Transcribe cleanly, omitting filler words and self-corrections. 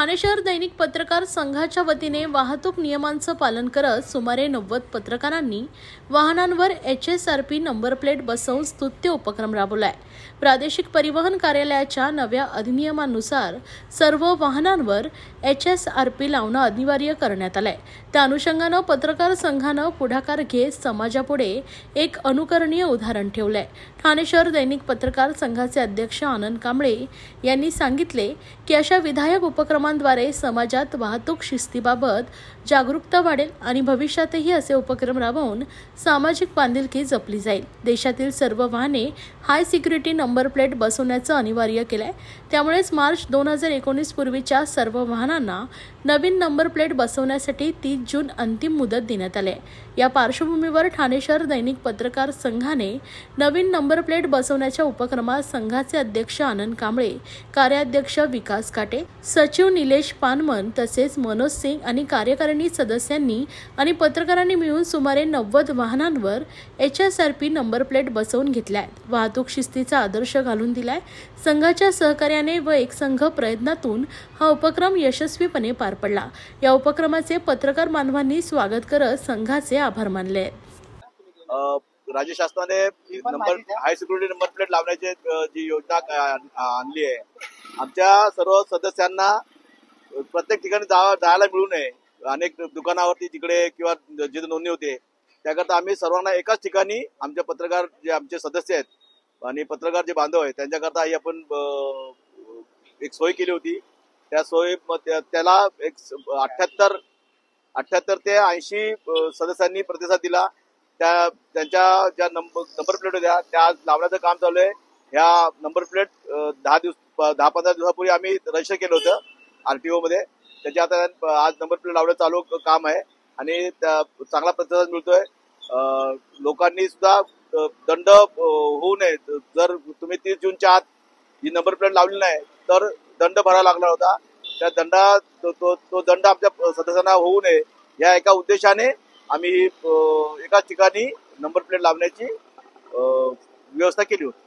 ठाणे शहर दैनिक पत्रकार संघाच्या वतीने वाहतूक नियमांचं पालन करत सुमारे 90 पत्रकारांनी वाहनांवर HSRP नंबर प्लेट बसवून स्तुत्य उपक्रम राबवलाय। प्रादेशिक परिवहन कार्यालयाच्या नव्या अधिनियमानुसार सर्व वाहनांवर HSRP लावणं अनिवार्य करण्यात आलंय। त्या अनुषंगानं पत्रकार संघानं पुढाकार घेत समाजापुढे एक अनुकरणीय उदाहरण ठेवलंय। ठाणे शहर दैनिक पत्रकार संघाचे अध्यक्ष आनंद कांबळे यांनी सांगितले की अशा विधायक उपक्रमांद्वारे समाजात वाहतूक शिस्तीबाबत जागरूकता वाढेल आणि भविष्यातही असे उपक्रम राबवून सामाजिक बांधिलकी जपली जाईल। देशातील सर्व वाहने हाय सिक्युरिटी नंबर प्लेट बसवण्याचं अनिवार्य केलंय। त्यामुळेच मार्च 2019 पूर्वीच्या सर्व वाहनांना नवीन नंबर प्लेट बसवण्यासाठी 30 जून अंतिम मुदत देण्यात आली। या पार्श्वभूमीवर ठाणे शहर दैनिक पत्रकार संघाने नवीन नंबर प्लेट बसवण्याच्या उपक्रमात संघाचे अध्यक्ष आनंद कांबळे, कार्याध्यक्ष विकास काटे, सचिव निलेश पानमन तसेच मनोज सिंग आणि कार्यकारिणी सदस्यांनी आणि पत्रकारांनी मिळून सुमारे 90 वाहनांवर HSRP नंबर प्लेट बसवून घेतल्या आहेत। वाहतूक शिस्तीचा आदर्श घालून दिलाय। संघाच्या सहकार्याने व एकसंघ प्रयत्नातून हा उपक्रम यशस्वीपणे पार पडला। या उपक्रमाचे पत्रकार बांधवांनी स्वागत करत संघाचे आभार मानले। राज्य शासनाने नंबर हाय सिक्युरिटी नंबर प्लेट लावण्याची जी योजना आणली आहे, आमच्या सर्व सदस्यांना प्रत्येक ठिकाणी जायला मिळू नये, अनेक दुकानावरती जिकडे किंवा जिथे नोंदणी होते त्याकरता आम्ही सर्वांना एकाच ठिकाणी आमचे पत्रकार जे आमचे सदस्य आहेत आणि पत्रकार जे बांधव आहेत त्यांच्याकरता ही आपण एक सोय केली होती। त्या सोयी त्याला एक 78 ते 80 सदस्यांनी प्रतिसाद दिला। त्यांच्या ज्या नंबर प्लेट होत्या त्या लावण्याचं काम चालू आहे। ह्या नंबर प्लेट 10-15 दिवसापूर्वी आम्ही रजिस्टर केलं होतं RTO मध्ये। त्याच्या आता आज नंबर प्लेट लावणं चालू काम आहे आणि चांगला प्रतिसाद मिळतोय। लोकांनी सुद्धा दंड होऊ नये, जर तुम्ही 30 जूनच्या आत ही नंबर प्लेट लावली नाही तर दंड भरावा लागला होता। त्या तो दंड आमच्या सदस्यांना होऊ नये या एका उद्देशाने आम्ही एकाच ठिकाणी नंबर प्लेट लावण्याची व्यवस्था केली होती।